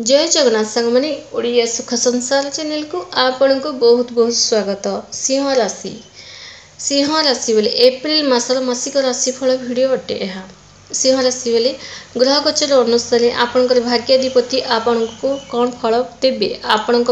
जय जगन्नाथ सांग मैंने ओडिया सुख संसार चैनल को आपण को बहुत बहुत स्वागत। सिंह राशि बोले एप्रिल मासर मासिक राशिफल भिडियो अटे। यह सिंह राशि बोले ग्रह गोचर अनुसार आपणकर भाग्याधिपति आपण को कौन फल देवे। आपण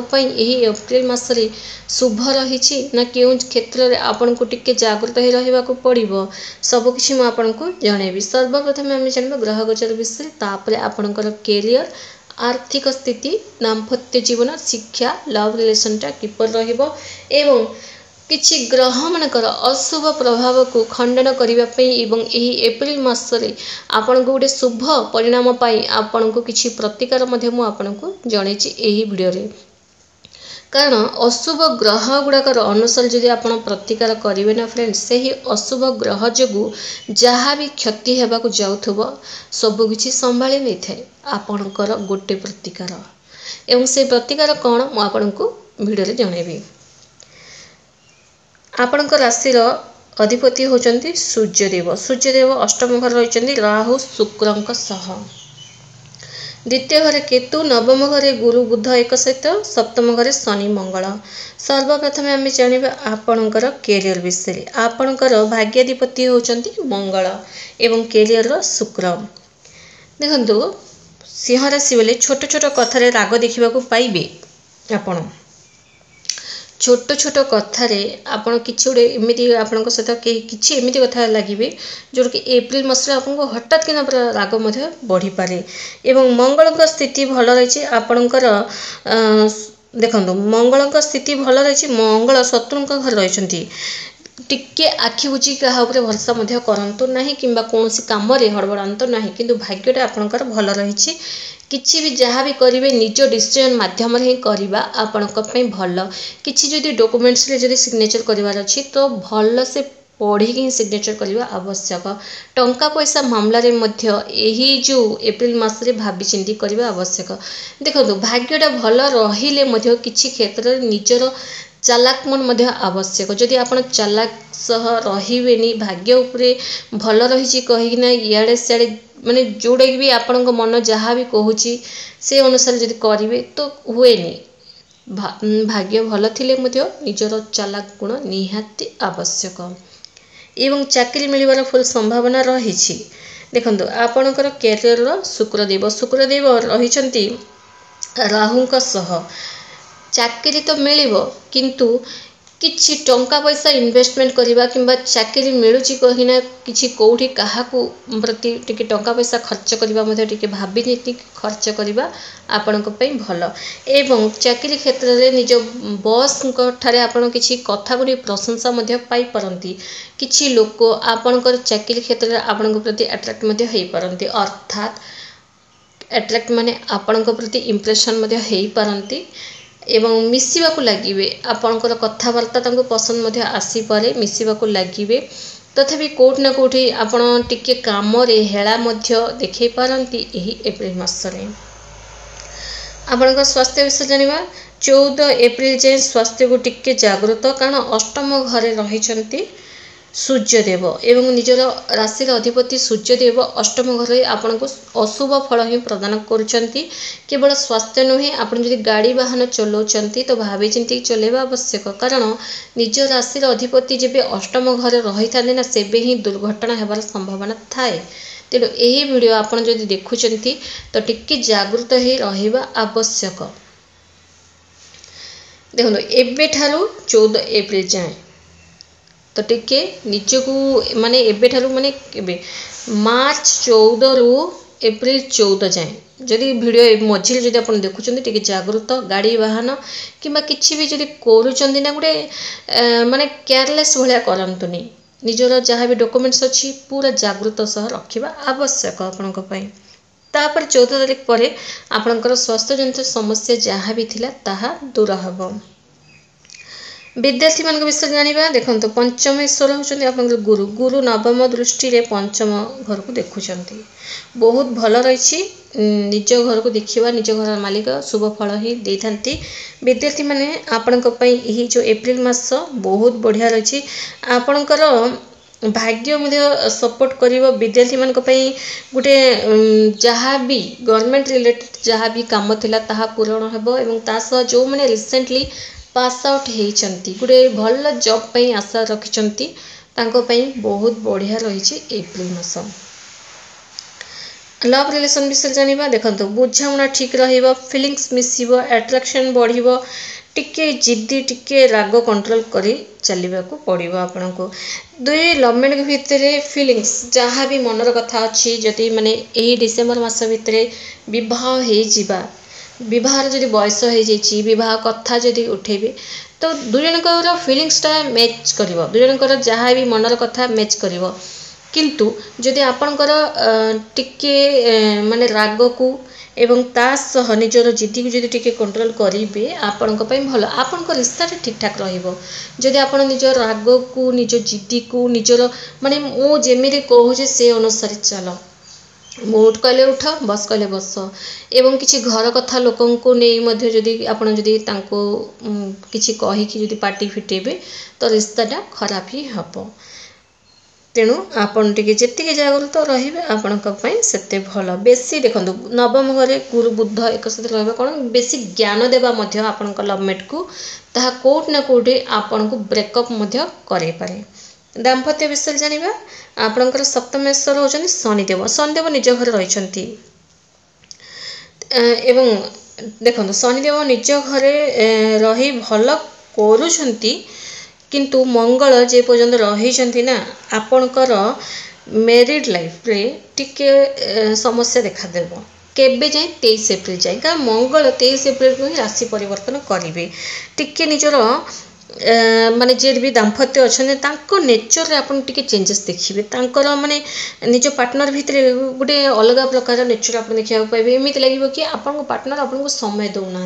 एप्रिल मासरे शुभ रही ना क्यों क्षेत्र में आपण को टिके जागृत हो रहा पड़ो सबकि मुझे जनइबी। सर्वप्रथम आम जानवा ग्रह गोचर विषय तापर आपणकर कैरियर आर्थिक स्थिति दाम्पत्य जीवन शिक्षा लव रिलेशनटा किपर रहिबो एवं किछि ग्रह मानकर अशुभ प्रभाव को खंडन करने एवं यही एप्रिल मासरे आपण को गोटे शुभ परिणाम पाई आपण को किछि प्रतिकार मध्य मु आपण को जणैछि एही वीडियो रे। कारण अशुभ ग्रह गुड़ाकर अनुसार जदि आप प्रतिकार करेंगे ना फ्रेंड्स से ही अशुभ ग्रह जो जहाँ भी क्षति होगा जाऊब सबकि संभाली नहीं थाए आपणकर गोटे प्रतिकार एवं से प्रतिकार कौन मु आपण को वीडियो जनइबी। आपणकर राशि अधिपति होचंती सूर्यदेव। सूर्यदेव अष्टम घर रही राहु शुक्र सह। द्वितीय घरे केतु नवम घरे गुरु बुध एक सहित सप्तम घरे शनि मंगल। सर्वप्रथम आम जाना आपणकर कैरियर विषय। आपणकर भाग्याधिपति होचंती मंगल एवं कैरियर शुक्र। देखंतु सिंह राशि बोले छोट छोट कथार राग देखा पाइबे। आपण छोट छोट कथार आपण किसी गोटे एमती आपण सहित किसी एमती कथा लगे जोटा कि एप्रिल मास आपको हठात कि राग बढ़ी पारे एवं मंगल स्थिति भल रही आपणकर देखो मंगल स्थिति भल रही मंगल शत्रु घर रही टिके आखि बुझी क्या भरसा करतु ना कि कौन कम हड़बड़ात ना कि भाग्यटा आपणकर भल रही किसी भी जहाँ भी करेंगे निज डिसीजन मध्यम ही करवा आपण भल। किसी जदि डॉक्यूमेंट्स रे जदि सिग्नेचर करार अच्छी तो भल से पढ़ी ही सिग्नेचर करवा आवश्यक। टंका पैसा मामला रे मध्य यही जो एप्रिल मासरे भावी चिंती करवा आवश्यक। देखो भाग्यटा भल रहिले मध्य किसी क्षेत्र में निजर चालाक मन आवश्यक। जदि आप चालाक सह रही भाग्य उपरे भल रही कहीकिना इे सियाड़े माने जोड़ा भी आपण मन जहाँ भी कहूँ से अनुसार जदि करेंगे तो हुए भाग्य भल थिले मध्य निजर चालाक गुण निहाती आवश्यक एवं चाकरी मिलवार फुल संभावना रही। देखो आपणकर कैरियर शुक्रदेव रही राहुंक सह। चाकरी तो मिलिबो किंतु किछि टंका पैसा इन्वेस्टमेंट करवा कि चाकरी मिलूँ कहीना कि कौटी क्या प्रति टिके टंका पैसा खर्च करवा टिके भावी खर्च करवा आपण भल एवं चाकरी क्षेत्र में निज बॉस ठारे आपण किछि कथा गुडी प्रशंसा पाई पारंती। किछि लोक आपणकर चाकरी क्षेत्र में आपण प्रति अट्रैक्ट हो पारंती अर्थात अट्रैक्ट माने आपण प्रति इम्प्रेशन हो पारंती एवं मिसिबा को लगे आपणकर कथबार्ता पसंद आसीपे मिसिबा को लगे तथापि कोट ना कोठी आपण टिके काम हेला देखै पारंती। यही एप्रिल मासरे आपणकर स्वास्थ्य विषय जानिबा 14 एप्रिल जाए स्वास्थ्य को टिके जागृत कारण अष्टम घरे रही सूर्यदेव एवं निजर राशि अधिपति सूर्यदेव अष्टम घर आपण को अशुभ फल ही प्रदान करुँच। केवल स्वास्थ्य नुहे आप गाड़ी वाहन चलाउछंती तो भावी चिंती चलेवा आवश्यक कारण निज राशि अधिपति जब अष्टम घर रही था ना सेबे ही दुर्घटना होबार संभावना थाए। तेणु यही वीडियो आपण जदि देखुचंती तो टिके जागृत ही रहिबा आवश्यक। देखो एबे ठारू 14 एप्रिल जाए तो टिके निजको माने एबे ठारू माने केबे मार्च 14 रु एप्रिल 14 जाए जदि वीडियो मझिरे जदि आप देखुं टिके जागृत गाड़ी वाहन कि किसी भी जदि करूँ ना गोटे माने केयरलेस भाया करतुनि निजर जहाँ भी डॉक्यूमेंट्स अच्छी पूरा जागृत सह रखा आवश्यक आपण तापर 14 तारीख पर आपणकर स्वास्थ्य जनित समस्या जहाँ भी थिला ताहा दूर हबो। विद्यार्थी मान विषय जाना देखो पंचम ईश्वर होती आप गुरु गुरु नवम दृष्टि रे पंचम घर को देखुंट बहुत भल रही निज घर को देखा निज घर मालिक शुभ फल ही दे था। विद्यार्थी माने आपण जो एप्रिल मास बहुत बढ़िया रही आपणकर भाग्य सपोर्ट कर विद्यार्थी मान गोटे जहाँ भी गवर्नमेंट रिलेटेड जहाँ भी काम थिला ताहा पूरण हेबो एवं तासह जो मैंने रिसेंटली पास आउट होती गोटे भल जॉब पे आशा रखिंट बहुत बढ़िया रही एप्रिल मास। लव रिलेशन विषय जानिबा देखंतु बुझामणा ठीक रहिबो फीलिंग्स मिसिबो अट्रैक्शन बढ़िबो टिके जिद्दी टिके राग कंट्रोल करी चलने को पड़ो आपण को दुई लवमेट भितर फीलिंग्स जहाँ भी मनर कथा अच्छी जदि माने यही डिसेम्बर मास भितर विवाह हो विवाहर जदि बयस हो जाइए विवाह कथा जदि उठेबे तो दुई जनकर फीलिंग्सटा मैच कर दुई जनकर जहाँ भी मनर कथा मैच कर किंतु जदि आपणकर टिके माने राग को एवं तासह निजर जिद्दी को जदि टिके कंट्रोल करेंगे आपण भल आपण रिश्ता ठीक ठाक रही आप निज राग को निज जिद्दी को निजर माने मुझे कहूँ से अनुसार चल उठ कहले उठ बस कहले बस एवं किसी घर कथा लोक को नहीं जदि आपण जदि किसी कहीकि जदि पार्टी फिटेबे तो रिश्ताटा खराब ही हम तेणु आपन टिके जेतिके जागरूक रहिबे आपनक पई सेते भल बेसी देखंतु नवम घरे गुरु बुध एक साथ रहबा कोन बेसी ज्ञान देबा मध्य आपनक लवमेट को ताहा कोट ना कोटे आपन को ब्रेकअप मध्य करे पारे। दाम्पत्य विषय जानिबा आपनकर सप्तमेश्वर होचनी शनिदेव निज घर रहिसंती एवं देखंतु शनिदेव निज घरे रही भल करूछंती किंतु मंगल जे पर्यंत रही ना आपणकर मैरिड लाइफ रे टिके समस्या देखादेव केबे जाए 23 एप्रिल जाए कारण मंगल 23 एप्रिल को ही राशि परिवर्तन करेंगे टिके निजर माने जे भी दाम्पत्य अच्छा नेचर आप चेंजेस देखिए माने निज पार्टनर भितर गोटे अलग प्रकार नेचर आप देखा पाए एमती लगे कि आपन पार्टनर आपन को समय दौना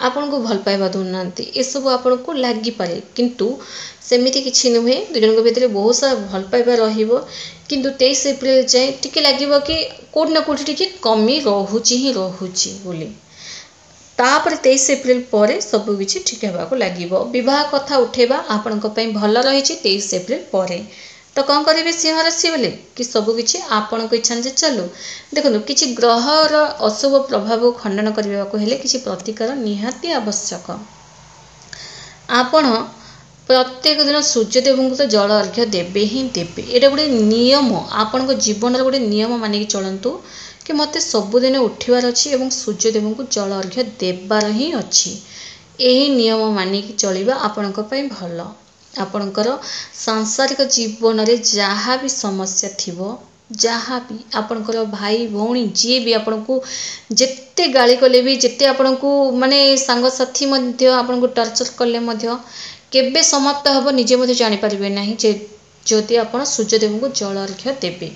आपन को भल पाइबा दौना ये सब आपन को लगिपे किंतु सेमिति किछि नुहे दुई जन भितर बहुत सारा भल पाइबा रहिबो किंतु 23 एप्रिल जाए टिके लगिबो कि कोड ना कोड टिके कमी रहुची ही रहुची बोली तापर 23 एप्रिल पर सबकि ठीक होगा लगे बह कथा उठेबा आपण भल रही 23 एप्रिल पर तो कौन करेंगे सिंह राशि बोले कि सबकि आपण को इच्छा चलू देखो किसी ग्रहर अशुभ प्रभाव खंडन करने को हेले किसी प्रतिकार निहाती आवश्यक आपण प्रत्येक दिन सूर्यदेव को तो जल अर्घ्य देवे ही देवे यहाँ गोटे नियम आपण जीवन गोटे नियम मानिक चलतु कि मते सबुदिन उठिबार अच्छी एवं सूर्यदेव को जल अर्घ्य देवार ही अच्छी यही नियम मानिक चलिबा आपणक पई भल आपणकर सांसारिक जीवन रे जहाँ भी समस्या थिबो जहाँ भी आपणकर भाई भौणी जी भी आपण को जेते गाली कले भी जेते आपण को माने सांग साथी मध्य आपण को टर्चर कले मध्य केबे समाप्त हबो निजे मध्य जानि परिबे नाही जे जदि आपण सूर्यदेव को जल अर्घ्य देबे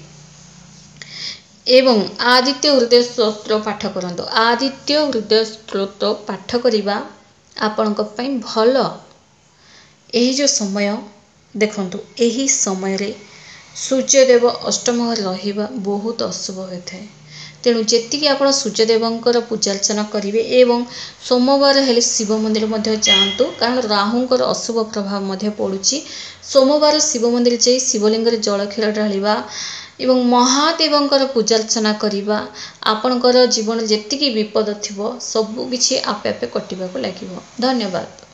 एवं आदित्य हृदय स्तोत्र पाठ करंतु आदित्य हृदय स्तोत्र पाठ करिबा आपणक पई भल एही जो समय देखंतु एही समय रे सूर्यदेव अष्टम घर रहिबा बहुत अशुभ होता है तेणु जेतिकी आपण सूर्यदेवंकर पूजा अर्चना करेंगे एवं सोमवार हेले शिव मंदिर मध्य जातु कारण राहुंकर अशुभ प्रभाव मध्य पड़ुची सोमवार शिव मंदिर जाई शिवलिंग रे जल क्षीर ढालिबा एवं महादेवंकर पूजा अर्चना करिबा आपणकर जीवन जेतिकी विपद थिबो सब किछि आपे आपे कटिबा को लागिबो। धन्यवाद।